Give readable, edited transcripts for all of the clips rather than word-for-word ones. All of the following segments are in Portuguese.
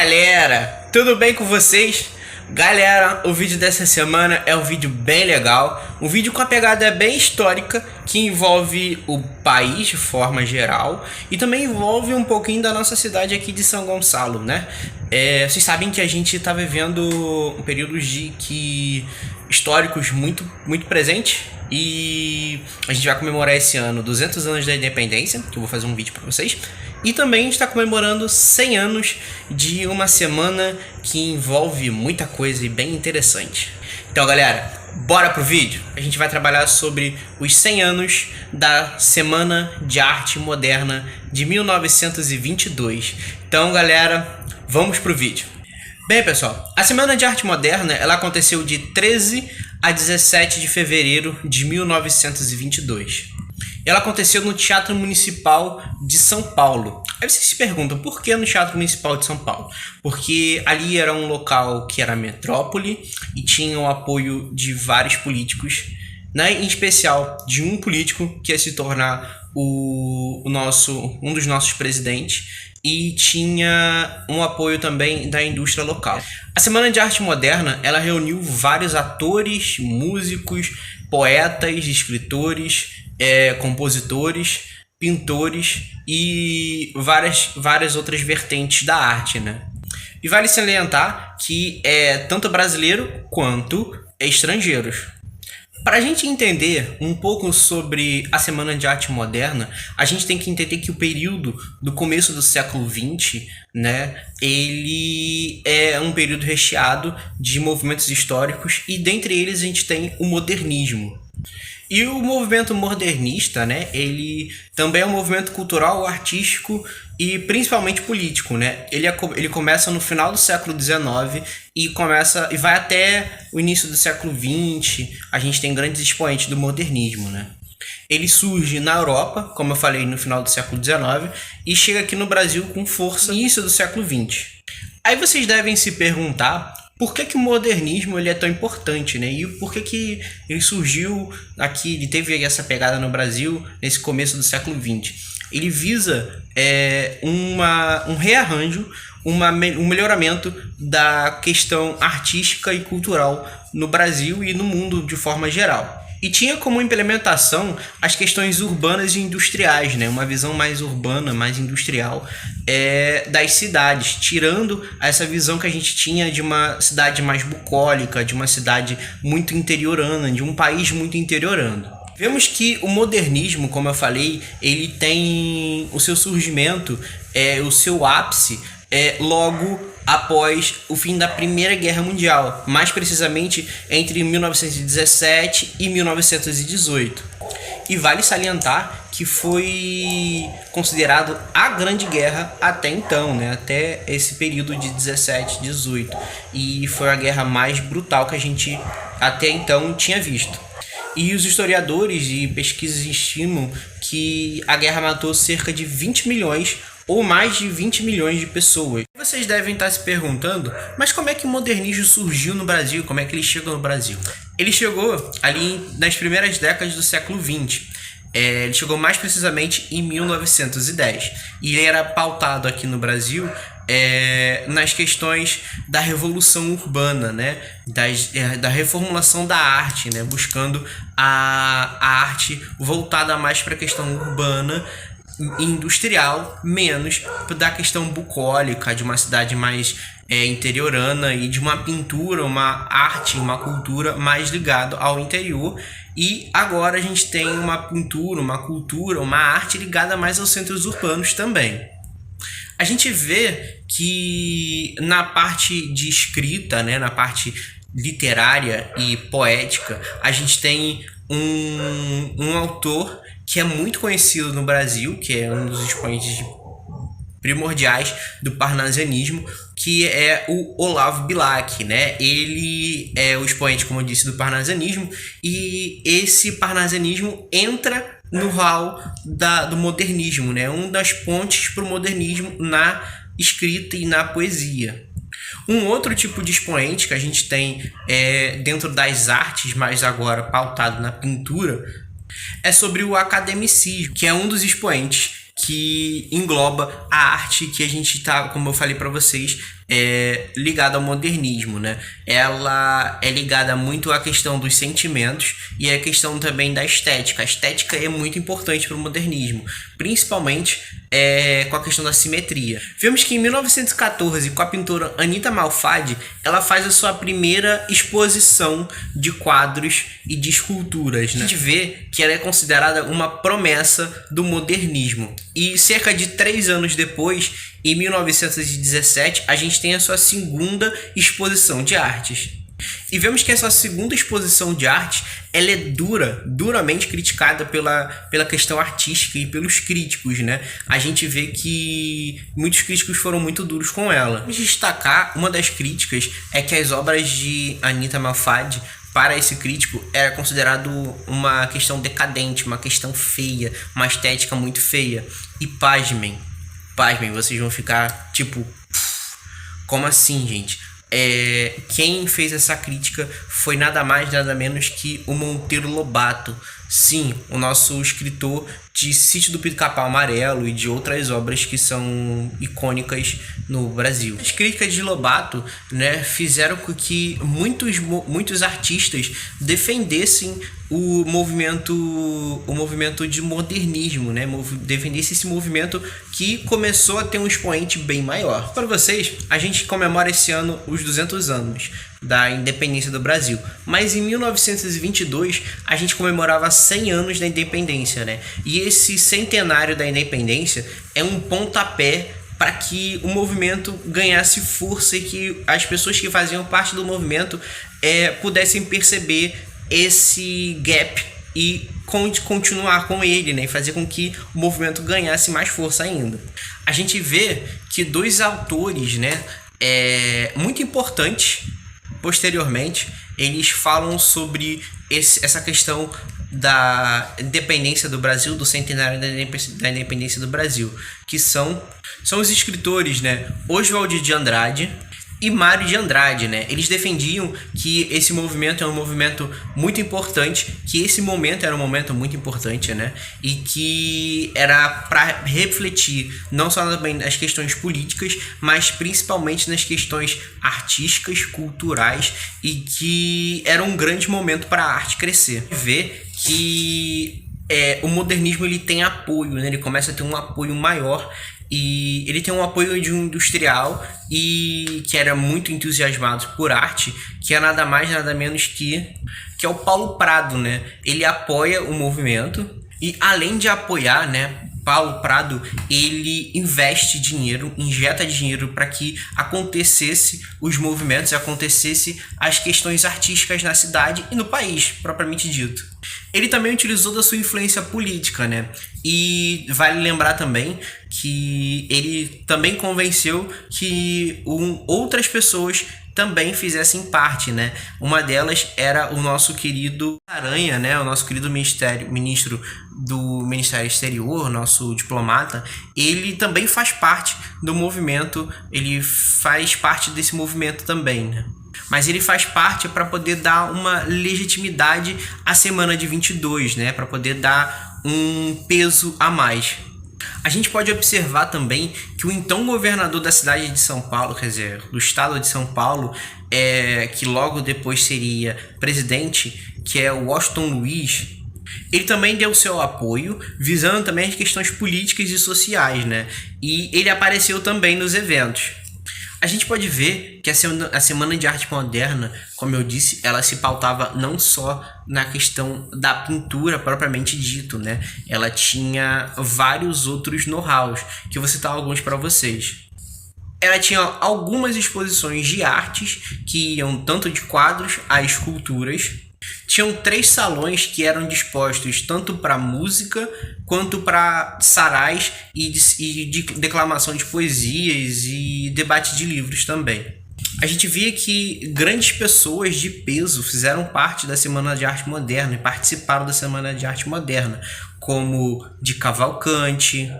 galera, tudo bem com vocês? Galera, o vídeo dessa semana é um vídeo bem legal, um vídeo com a pegada bem histórica que envolve o país de forma geral e também envolve um pouquinho da nossa cidade aqui de São Gonçalo, né? Vocês sabem que a gente está vivendo períodos históricos muito presentes e a gente vai comemorar esse ano 200 anos da independência, que eu vou fazer um vídeo para vocês. E também a gente está comemorando 100 anos de uma semana que envolve muita coisa e bem interessante. Então, galera, bora pro vídeo? A gente vai trabalhar sobre os 100 anos da Semana de Arte Moderna de 1922. Então, galera, vamos pro vídeo. Bem, pessoal, a Semana de Arte Moderna ela aconteceu de 13 a 17 de fevereiro de 1922. Ela aconteceu no Teatro Municipal de São Paulo. Aí vocês se perguntam, por que no Teatro Municipal de São Paulo? Porque ali era um local que era metrópole e tinha o apoio de vários políticos, né? Em especial de um político que ia se tornar um dos nossos presidentes, e tinha um apoio também da indústria local. A Semana de Arte Moderna ela reuniu vários atores, músicos, poetas, escritores, compositores, pintores e várias outras vertentes da arte, né? E vale salientar que é tanto brasileiro quanto estrangeiros. Para a gente entender um pouco sobre a Semana de Arte Moderna, a gente tem que entender que o período do começo do século XX, né, ele é um período recheado de movimentos históricos e dentre eles a gente tem o modernismo. E o movimento modernista, né, ele também é um movimento cultural, artístico e principalmente político, né? Ele começa no final do século XIX e vai até o início do século XX. A gente tem grandes expoentes do modernismo, né? Ele surge na Europa, como eu falei, no final do século XIX e chega aqui no Brasil com força no início do século XX. Aí vocês devem se perguntar por que o modernismo ele é tão importante, né? E por que ele surgiu aqui, ele teve essa pegada no Brasil nesse começo do século XX? Ele visa um rearranjo, um melhoramento da questão artística e cultural no Brasil e no mundo de forma geral. E tinha como implementação as questões urbanas e industriais, né? Uma visão mais urbana, mais industrial das cidades, tirando essa visão que a gente tinha de uma cidade mais bucólica, de uma cidade muito interiorana, de um país muito interiorano. Vemos que o modernismo, como eu falei, ele tem o seu surgimento, o seu ápice, logo após o fim da Primeira Guerra Mundial, mais precisamente entre 1917 e 1918. E vale salientar que foi considerado a Grande Guerra até então, né? Até esse período de 17, 18. E foi a guerra mais brutal que a gente até então tinha visto. E os historiadores e pesquisas estimam que a guerra matou cerca de 20 milhões ou mais de 20 milhões de pessoas. Vocês devem estar se perguntando, mas como é que o modernismo surgiu no Brasil? Como é que ele chegou no Brasil? Ele chegou ali nas primeiras décadas do século XX. Ele chegou mais precisamente em 1910. E ele era pautado aqui no Brasil nas questões da revolução urbana, né? Da reformulação da arte, né? Buscando a arte voltada mais para a questão urbana, industrial, menos da questão bucólica, de uma cidade mais interiorana e de uma pintura, uma arte, uma cultura mais ligada ao interior. E agora a gente tem uma pintura, uma cultura, uma arte ligada mais aos centros urbanos também. A gente vê que na parte de escrita, né, na parte literária e poética, a gente tem um autor que é muito conhecido no Brasil, que é um dos expoentes primordiais do parnasianismo, que é o Olavo Bilac, né? Ele é o expoente, como eu disse, do parnasianismo, e esse parnasianismo entra no hall do modernismo, né? Um das pontes para o modernismo na escrita e na poesia. Um outro tipo de expoente que a gente tem dentro das artes, mas agora pautado na pintura, é sobre o academicismo, que é um dos expoentes que engloba a arte que a gente está, como eu falei para vocês, ligada ao modernismo, né? Ela é ligada muito à questão dos sentimentos e à questão também da estética. A estética é muito importante para o modernismo, principalmente com a questão da simetria. Vemos que em 1914, com a pintora Anita Malfatti, ela faz a sua primeira exposição de quadros e de esculturas, né? A gente vê que ela é considerada uma promessa do modernismo. E cerca de 3 anos depois, em 1917, a gente tem a sua segunda exposição de artes. E vemos que essa segunda exposição de arte ela é duramente criticada pela questão artística e pelos críticos, né? A gente vê que muitos críticos foram muito duros com ela. Vamos destacar, uma das críticas é que as obras de Anita Malfatti, para esse crítico, era considerado uma questão decadente, uma questão feia, uma estética muito feia. E pasmem, vocês vão ficar tipo, como assim, gente? Quem fez essa crítica foi nada mais, nada menos que o Monteiro Lobato. Sim, o nosso escritor de Sítio do Pica-Pau Amarelo e de outras obras que são icônicas no Brasil. As críticas de Lobato, né, fizeram com que muitos artistas defendessem o movimento de modernismo, né? Defendesse esse movimento que começou a ter um expoente bem maior. Para vocês, a gente comemora esse ano os 200 anos da independência do Brasil, mas em 1922 a gente comemorava 100 anos da independência, né? E esse centenário da independência é um pontapé para que o movimento ganhasse força e que as pessoas que faziam parte do movimento pudessem perceber esse gap e continuar com ele, né? E fazer com que o movimento ganhasse mais força ainda. A gente vê que 2 autores, né, muito importantes, posteriormente, eles falam sobre essa questão da independência do Brasil, do centenário da independência do Brasil, que são os escritores, né, Oswald de Andrade e Mário de Andrade, né? Eles defendiam que esse movimento é um movimento muito importante, que esse momento era um momento muito importante, né? E que era para refletir não só nas questões políticas, mas principalmente nas questões artísticas, culturais, e que era um grande momento para a arte crescer. Ver que o modernismo ele tem apoio, né? Ele começa a ter um apoio maior. E ele tem um apoio de um industrial e que era muito entusiasmado por arte, que é nada mais nada menos que é o Paulo Prado, né? Ele apoia o movimento e, além de apoiar, né, Paulo Prado, ele injeta dinheiro para que acontecesse os movimentos, acontecesse as questões artísticas na cidade e no país, propriamente dito. Ele também utilizou da sua influência política, né? E vale lembrar também que ele também convenceu que outras pessoas também fizessem parte, né? Uma delas era o nosso querido Aranha, né? O nosso querido ministro do Ministério Exterior, nosso diplomata. Ele também faz parte do movimento, ele faz parte desse movimento também, né? Mas ele faz parte para poder dar uma legitimidade à semana de 22, né? Para poder dar um peso a mais. A gente pode observar também que o então governador da cidade de São Paulo, quer dizer, do estado de São Paulo, que logo depois seria presidente, que é o Washington Luiz, ele também deu seu apoio, visando também as questões políticas e sociais, né? E ele apareceu também nos eventos. A gente pode ver que a Semana de Arte Moderna, como eu disse, ela se pautava não só na questão da pintura propriamente dito, né? Ela tinha vários outros know-hows, que eu vou citar alguns para vocês. Ela tinha algumas exposições de artes, que iam tanto de quadros a esculturas. Tinham 3 salões que eram dispostos tanto para música quanto para sarais e de declamação de poesias e debate de livros também. A gente via que grandes pessoas de peso fizeram parte da Semana de Arte Moderna e participaram da Semana de Arte Moderna, como de Cavalcante,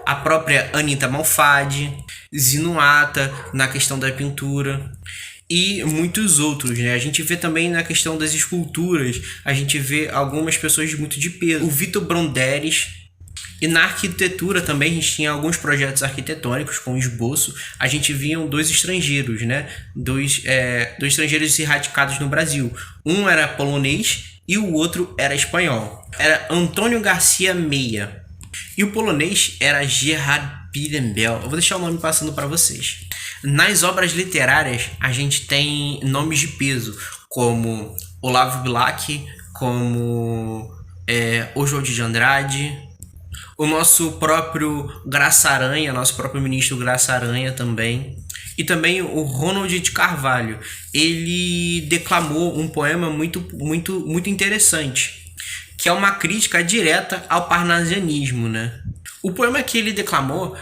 a própria Anita Malfatti, Zinuata na questão da pintura e muitos outros, né? A gente vê também na questão das esculturas, a gente vê algumas pessoas muito de peso. O Vitor Bronderes E na arquitetura também a gente tinha alguns projetos arquitetônicos com esboço. A gente via dois estrangeiros, né? Dois estrangeiros radicados no Brasil. Um era polonês e o outro era espanhol. Era Antônio Garcia Meia. E o polonês era Gerhard Pidenbel. Eu vou deixar o nome passando para vocês. Nas obras literárias, a gente tem nomes de peso, como Olavo Bilac, como Oswald de Andrade, o nosso próprio Graça Aranha, nosso próprio ministro Graça Aranha também. E também o Ronald de Carvalho. Ele declamou um poema muito interessante, que é uma crítica direta ao parnasianismo, né? O poema que ele declamou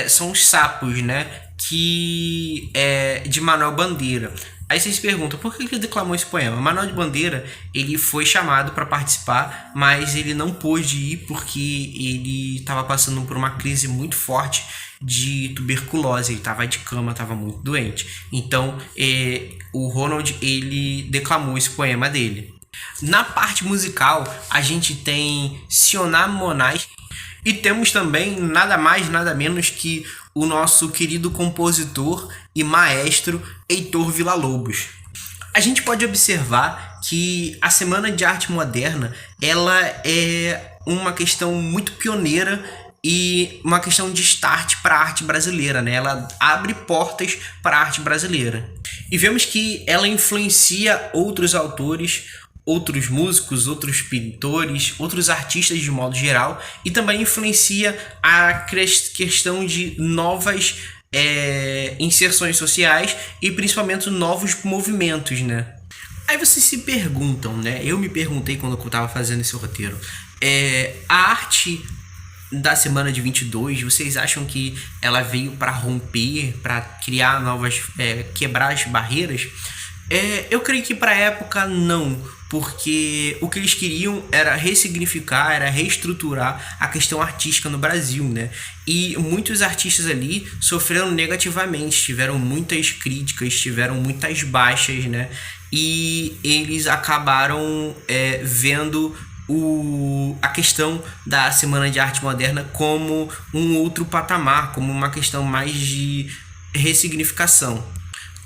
são os Sapos, né? Que é de Manuel Bandeira. Aí vocês se perguntam, por que ele declamou esse poema? Manuel de Bandeira, ele foi chamado para participar, mas ele não pôde ir porque ele estava passando por uma crise muito forte de tuberculose. Ele estava de cama, estava muito doente. Então, o Ronald, ele declamou esse poema dele. Na parte musical, a gente tem Sioná Moraes e temos também nada mais, nada menos que o nosso querido compositor e maestro Heitor Villa-Lobos. A gente pode observar que a Semana de Arte Moderna ela é uma questão muito pioneira e uma questão de start para a arte brasileira, né? Ela abre portas para a arte brasileira. E vemos que ela influencia outros autores, outros músicos, outros pintores, outros artistas de modo geral, e também influencia a questão de novas inserções sociais e principalmente novos movimentos, né? Aí vocês se perguntam, né? Eu me perguntei quando eu estava fazendo esse roteiro. A arte da semana de 22, vocês acham que ela veio para romper, para criar novas, quebrar as barreiras? Eu creio que para a época não, porque o que eles queriam era ressignificar, era reestruturar a questão artística no Brasil, né? E muitos artistas ali sofreram negativamente, tiveram muitas críticas, tiveram muitas baixas, né? E eles acabaram vendo a questão da Semana de Arte Moderna como um outro patamar, como uma questão mais de ressignificação.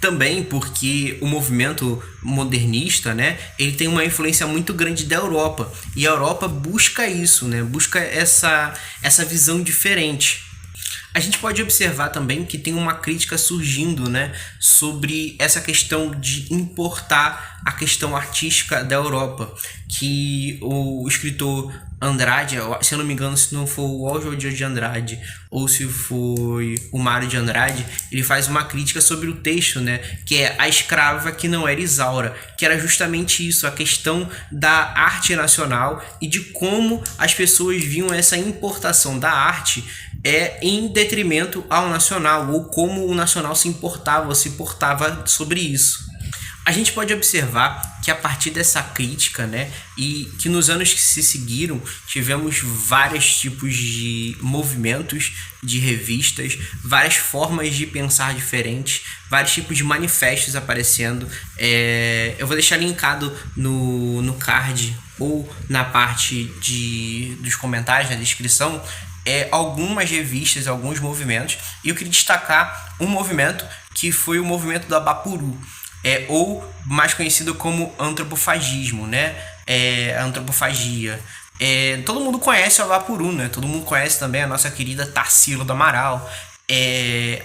Também porque o movimento modernista, né, ele tem uma influência muito grande da Europa. E a Europa busca isso, né, busca essa visão diferente. A gente pode observar também que tem uma crítica surgindo, né, sobre essa questão de importar a questão artística da Europa, que o escritor Andrade, se eu não me engano, se não for o Oswald de Andrade ou se foi o Mário de Andrade, ele faz uma crítica sobre o texto, né, que é A Escrava que Não Era Isaura, que era justamente isso, a questão da arte nacional e de como as pessoas viam essa importação da arte em detrimento ao nacional, ou como o nacional se importava sobre isso. A gente pode observar que a partir dessa crítica, né, e que nos anos que se seguiram tivemos vários tipos de movimentos, de revistas, várias formas de pensar diferentes, vários tipos de manifestos aparecendo. Eu vou deixar linkado no card ou na parte dos comentários, na descrição, algumas revistas, alguns movimentos, e eu queria destacar um movimento que foi o movimento do Abapuru, ou mais conhecido como antropofagismo, né? A antropofagia. Todo mundo conhece o Abapuru, né? Todo mundo conhece também a nossa querida Tarsila do Amaral.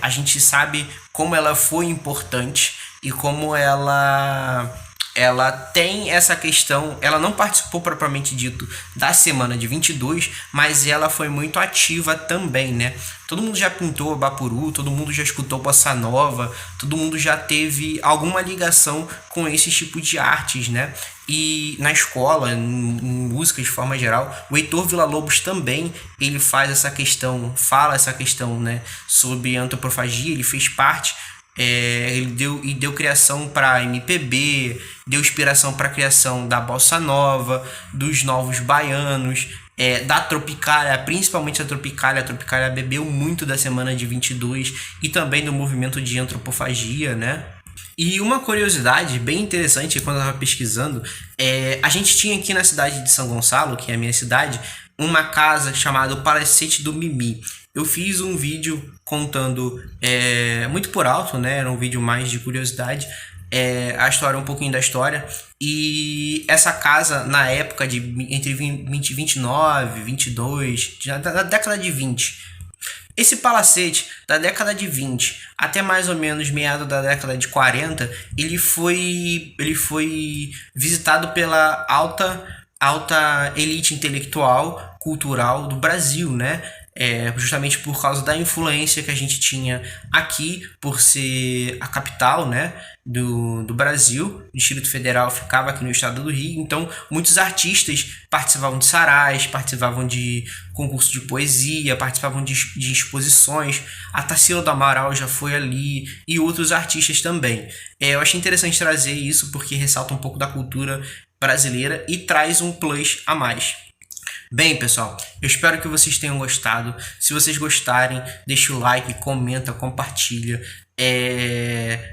A gente sabe como ela foi importante e como ela tem essa questão. Ela não participou propriamente dito da semana de 22, mas ela foi muito ativa também, né? Todo mundo já pintou Abapuru, todo mundo já escutou Bossa Nova, todo mundo já teve alguma ligação com esse tipo de artes, né? E na escola, em música de forma geral, o Heitor Villa-Lobos também, ele faz essa questão, fala essa questão, né, sobre antropofagia. Ele fez parte, ele deu criação para MPB, deu inspiração para a criação da Bossa Nova, dos Novos Baianos, da Tropicália, principalmente a Tropicália bebeu muito da semana de 22 e também do movimento de antropofagia, né? E uma curiosidade bem interessante, quando eu estava pesquisando, a gente tinha aqui na cidade de São Gonçalo, que é a minha cidade, uma casa chamada Palacete do Mimi. Eu fiz um vídeo contando, muito por alto, né? Era um vídeo mais de curiosidade, a história, um pouquinho da história. E essa casa, na época de entre 2029, 22, da década de 20. Esse palacete, da década de 20 até mais ou menos meado da década de 40, ele foi visitado pela alta elite intelectual, cultural do Brasil, né? Justamente por causa da influência que a gente tinha aqui, por ser a capital, né, do Brasil. O Distrito Federal ficava aqui no estado do Rio, então muitos artistas participavam de sarais, participavam de concursos de poesia, participavam de exposições. A Tarsila do Amaral já foi ali e outros artistas também. Eu achei interessante trazer isso porque ressalta um pouco da cultura brasileira e traz um plus a mais. Bem, pessoal, eu espero que vocês tenham gostado. Se vocês gostarem, deixa o like, comenta, compartilha.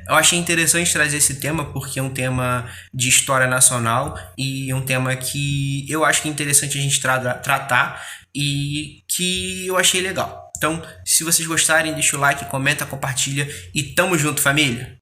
Eu achei interessante trazer esse tema porque é um tema de história nacional e um tema que eu acho que é interessante a gente tratar e que eu achei legal. Então, se vocês gostarem, deixa o like, comenta, compartilha e tamo junto, família!